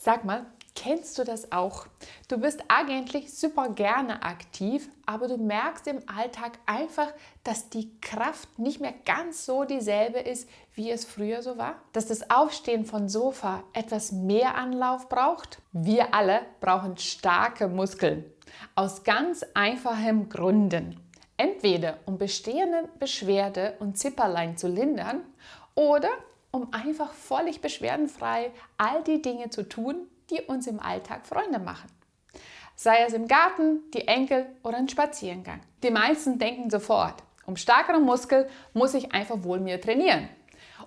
Sag mal, kennst du das auch? Du bist eigentlich super gerne aktiv, aber du merkst im Alltag einfach, dass die Kraft nicht mehr ganz so dieselbe ist, wie es früher so war? Dass das Aufstehen von Sofa etwas mehr Anlauf braucht? Wir alle brauchen starke Muskeln. Aus ganz einfachen Gründen. Entweder um bestehende Beschwerde und Zipperlein zu lindern oder um einfach völlig beschwerdenfrei all die Dinge zu tun, die uns im Alltag Freunde machen. Sei es im Garten, die Enkel oder ein Spaziergang. Die meisten denken sofort, um stärkere Muskeln muss ich einfach wohl mehr trainieren.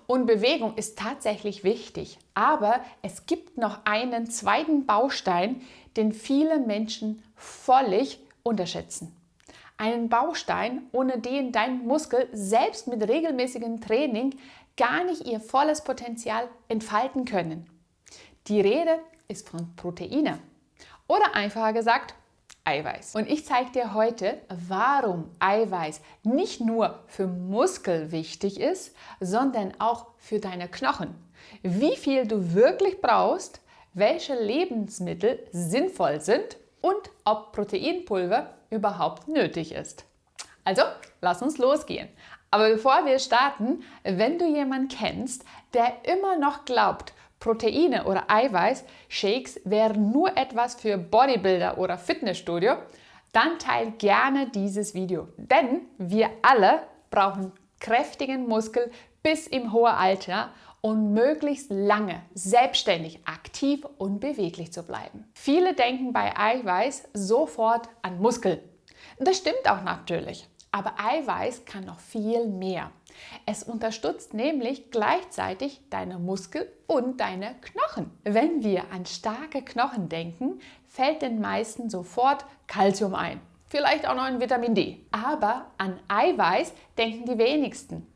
Und Bewegung ist tatsächlich wichtig, aber es gibt noch einen zweiten Baustein, den viele Menschen völlig unterschätzen. Einen Baustein, ohne den dein Muskel selbst mit regelmäßigem Training gar nicht ihr volles Potenzial entfalten können. Die Rede ist von Proteine oder einfacher gesagt Eiweiß. Und ich zeige dir heute, warum Eiweiß nicht nur für Muskel wichtig ist, sondern auch für deine Knochen. Wie viel du wirklich brauchst, welche Lebensmittel sinnvoll sind und ob Proteinpulver überhaupt nötig ist. Also, lass uns losgehen. Aber bevor wir starten, wenn du jemanden kennst, der immer noch glaubt, Proteine oder Eiweiß-Shakes wären nur etwas für Bodybuilder oder Fitnessstudio, dann teile gerne dieses Video. Denn wir alle brauchen kräftigen Muskel bis im hohen Alter und möglichst lange selbstständig, aktiv und beweglich zu bleiben. Viele denken bei Eiweiß sofort an Muskeln. Das stimmt auch natürlich. Aber Eiweiß kann noch viel mehr. Es unterstützt nämlich gleichzeitig deine Muskeln und deine Knochen. Wenn wir an starke Knochen denken, fällt den meisten sofort Calcium ein. Vielleicht auch noch ein Vitamin D. Aber an Eiweiß denken die wenigsten.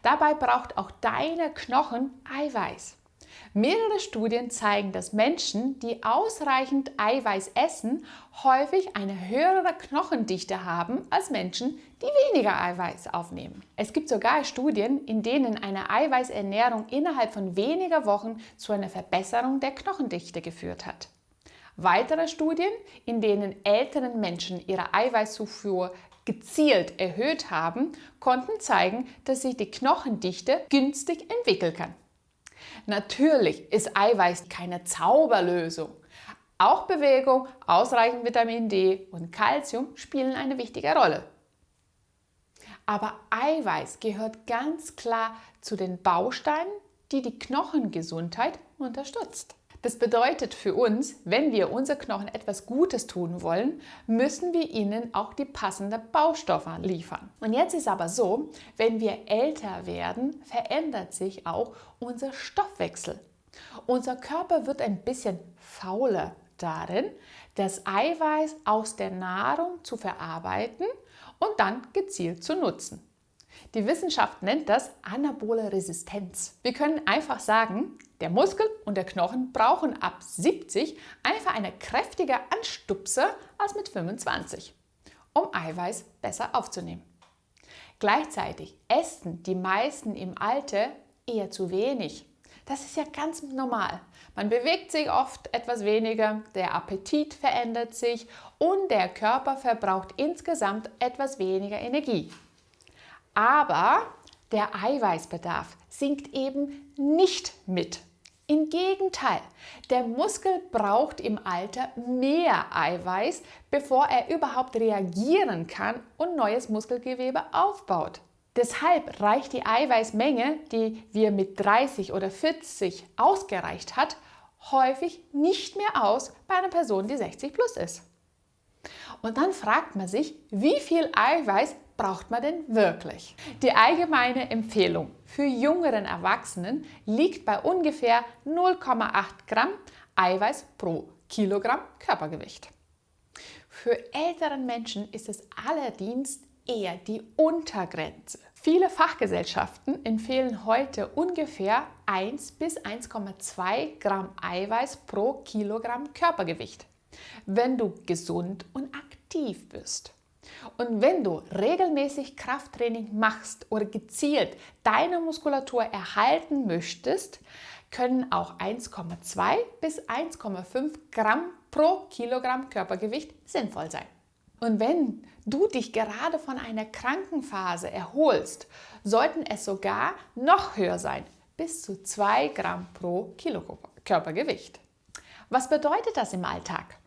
Dabei braucht auch deine Knochen Eiweiß. Mehrere Studien zeigen, dass Menschen, die ausreichend Eiweiß essen, häufig eine höhere Knochendichte haben als Menschen, die weniger Eiweiß aufnehmen. Es gibt sogar Studien, in denen eine Eiweißernährung innerhalb von weniger Wochen zu einer Verbesserung der Knochendichte geführt hat. Weitere Studien, in denen älteren Menschen ihre Eiweißzufuhr gezielt erhöht haben, konnten zeigen, dass sich die Knochendichte günstig entwickeln kann. Natürlich ist Eiweiß keine Zauberlösung. Auch Bewegung, ausreichend Vitamin D und Calcium spielen eine wichtige Rolle. Aber Eiweiß gehört ganz klar zu den Bausteinen, die die Knochengesundheit unterstützt. Das bedeutet für uns, wenn wir unseren Knochen etwas Gutes tun wollen, müssen wir ihnen auch die passenden Baustoffe liefern. Und jetzt ist aber so, wenn wir älter werden, verändert sich auch unser Stoffwechsel. Unser Körper wird ein bisschen fauler darin, das Eiweiß aus der Nahrung zu verarbeiten und dann gezielt zu nutzen. Die Wissenschaft nennt das anabole Resistenz. Wir können einfach sagen, der Muskel und der Knochen brauchen ab 70 einfach eine kräftige Anstupse als mit 25, um Eiweiß besser aufzunehmen. Gleichzeitig essen die meisten im Alter eher zu wenig. Das ist ja ganz normal. Man bewegt sich oft etwas weniger, der Appetit verändert sich und der Körper verbraucht insgesamt etwas weniger Energie. Aber der Eiweißbedarf sinkt eben nicht mit. Im Gegenteil, der Muskel braucht im Alter mehr Eiweiß, bevor er überhaupt reagieren kann und neues Muskelgewebe aufbaut. Deshalb reicht die Eiweißmenge, die wir mit 30 oder 40 ausgereicht hat, häufig nicht mehr aus bei einer Person, die 60 plus ist. Und dann fragt man sich, wie viel Eiweiß braucht man denn wirklich? Die allgemeine Empfehlung für jüngeren Erwachsenen liegt bei ungefähr 0,8 Gramm Eiweiß pro Kilogramm Körpergewicht. Für älteren Menschen ist es allerdings eher die Untergrenze. Viele Fachgesellschaften empfehlen heute ungefähr 1 bis 1,2 Gramm Eiweiß pro Kilogramm Körpergewicht, wenn du gesund und aktiv bist. Und wenn du regelmäßig Krafttraining machst oder gezielt deine Muskulatur erhalten möchtest, können auch 1,2 bis 1,5 Gramm pro Kilogramm Körpergewicht sinnvoll sein. Und wenn du dich gerade von einer Krankenphase erholst, sollten es sogar noch höher sein, bis zu 2 Gramm pro Kilo Körpergewicht. Was bedeutet das im Alltag?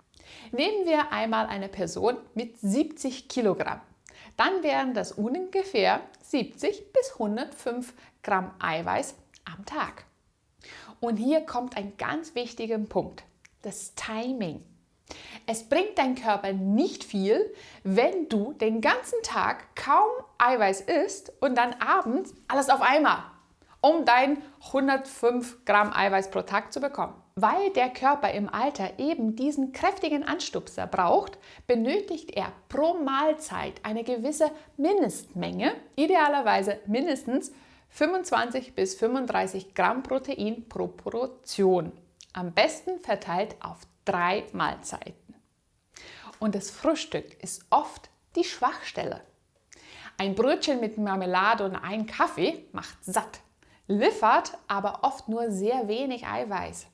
Nehmen wir einmal eine Person mit 70 Kilogramm. Dann wären das ungefähr 70 bis 105 Gramm Eiweiß am Tag. Und hier kommt ein ganz wichtiger Punkt, das Timing. Es bringt dein Körper nicht viel, wenn du den ganzen Tag kaum Eiweiß isst und dann abends alles auf einmal, um dein 105 Gramm Eiweiß pro Tag zu bekommen. Weil der Körper im Alter eben diesen kräftigen Anstupser braucht, benötigt er pro Mahlzeit eine gewisse Mindestmenge, idealerweise mindestens 25 bis 35 Gramm Protein pro Portion. Am besten verteilt auf 3 Mahlzeiten. Und das Frühstück ist oft die Schwachstelle. Ein Brötchen mit Marmelade und ein Kaffee macht satt, liefert aber oft nur sehr wenig Eiweiß.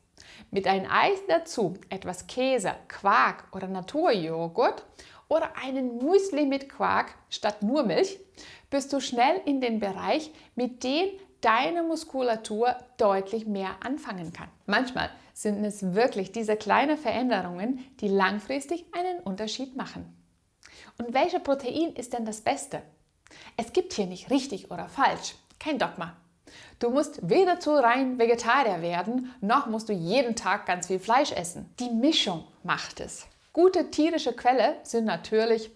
Mit einem Eis dazu, etwas Käse, Quark oder Naturjoghurt oder einen Müsli mit Quark statt nur Milch, bist du schnell in den Bereich, mit dem deine Muskulatur deutlich mehr anfangen kann. Manchmal sind es wirklich diese kleinen Veränderungen, die langfristig einen Unterschied machen. Und welches Protein ist denn das Beste? Es gibt hier nicht richtig oder falsch, kein Dogma. Du musst weder zu rein Vegetarier werden, noch musst du jeden Tag ganz viel Fleisch essen. Die Mischung macht es. Gute tierische Quelle sind natürlich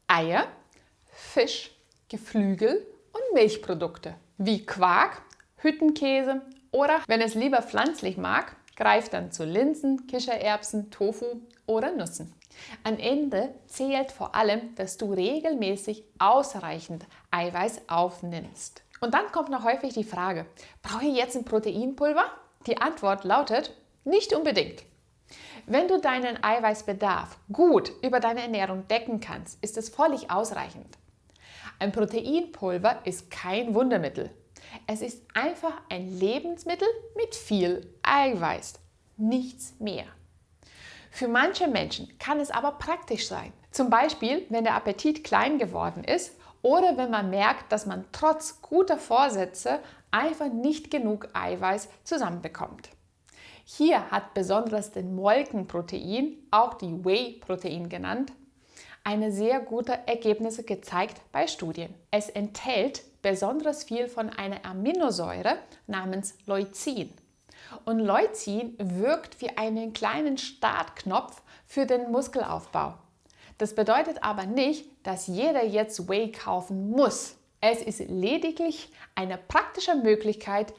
Eier, Fisch, Geflügel und Milchprodukte wie Quark, Hüttenkäse oder, wenn es lieber pflanzlich mag, greift dann zu Linsen, Kichererbsen, Tofu oder Nüssen. Am Ende zählt vor allem, dass du regelmäßig ausreichend Eiweiß aufnimmst. Und dann kommt noch häufig die Frage, brauche ich jetzt ein Proteinpulver? Die Antwort lautet, nicht unbedingt. Wenn du deinen Eiweißbedarf gut über deine Ernährung decken kannst, ist es völlig ausreichend. Ein Proteinpulver ist kein Wundermittel. Es ist einfach ein Lebensmittel mit viel Eiweiß, nichts mehr. Für manche Menschen kann es aber praktisch sein. Zum Beispiel, wenn der Appetit klein geworden ist oder wenn man merkt, dass man trotz guter Vorsätze einfach nicht genug Eiweiß zusammenbekommt. Hier hat besonders das Molkenprotein, auch die Whey-Protein genannt, eine sehr gute Ergebnisse gezeigt bei Studien. Es enthält besonders viel von einer Aminosäure namens Leucin. Und Leucin wirkt wie einen kleinen Startknopf für den Muskelaufbau. Das bedeutet aber nicht, dass jeder jetzt Whey kaufen muss. Es ist lediglich eine praktische Möglichkeit.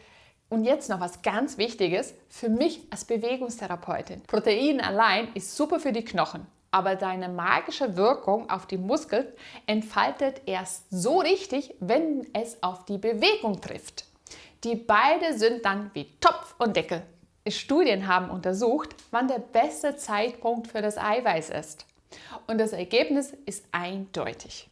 Und jetzt noch was ganz Wichtiges für mich als Bewegungstherapeutin. Protein allein ist super für die Knochen, aber seine magische Wirkung auf die Muskeln entfaltet erst so richtig, wenn es auf die Bewegung trifft. Die beiden sind dann wie Topf und Deckel. Studien haben untersucht, wann der beste Zeitpunkt für das Eiweiß ist. Und das Ergebnis ist eindeutig.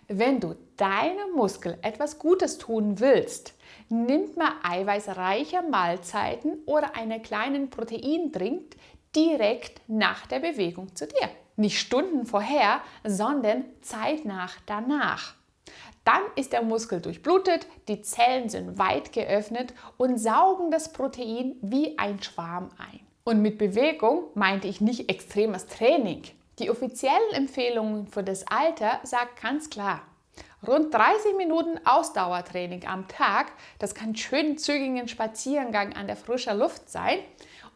Wenn du deinem Muskel etwas Gutes tun willst, nimm mal eiweißreiche Mahlzeiten oder einen kleinen Proteindrink direkt nach der Bewegung zu dir. Nicht Stunden vorher, sondern zeitnah danach. Dann ist der Muskel durchblutet, die Zellen sind weit geöffnet und saugen das Protein wie ein Schwarm ein. Und mit Bewegung meinte ich nicht extremes Training. Die offiziellen Empfehlungen für das Alter sagen ganz klar, rund 30 Minuten Ausdauertraining am Tag, das kann schön zügigen Spaziergang an der frischen Luft sein,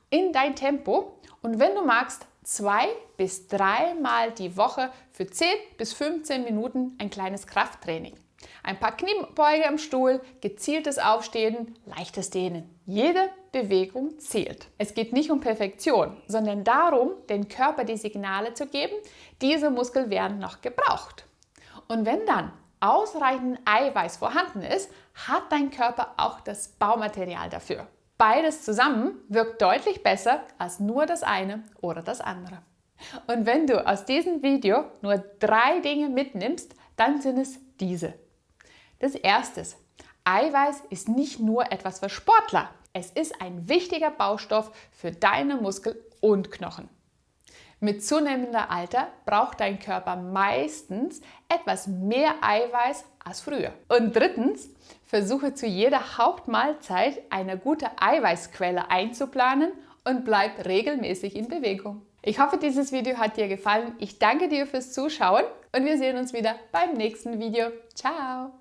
in dein Tempo. Und wenn du magst, 2 bis 3 Mal die Woche für 10 bis 15 Minuten ein kleines Krafttraining. Ein paar Kniebeuge im Stuhl, gezieltes Aufstehen, leichtes Dehnen. Jede Bewegung zählt. Es geht nicht um Perfektion, sondern darum, dem Körper die Signale zu geben, diese Muskeln werden noch gebraucht. Und wenn dann ausreichend Eiweiß vorhanden ist, hat dein Körper auch das Baumaterial dafür. Beides zusammen wirkt deutlich besser als nur das eine oder das andere. Und wenn du aus diesem Video nur 3 Dinge mitnimmst, dann sind es diese. Das erste, Eiweiß ist nicht nur etwas für Sportler. Es ist ein wichtiger Baustoff für deine Muskeln und Knochen. Mit zunehmendem Alter braucht dein Körper meistens etwas mehr Eiweiß als früher. Und drittens, versuche zu jeder Hauptmahlzeit eine gute Eiweißquelle einzuplanen und bleib regelmäßig in Bewegung. Ich hoffe, dieses Video hat dir gefallen. Ich danke dir fürs Zuschauen und wir sehen uns wieder beim nächsten Video. Ciao!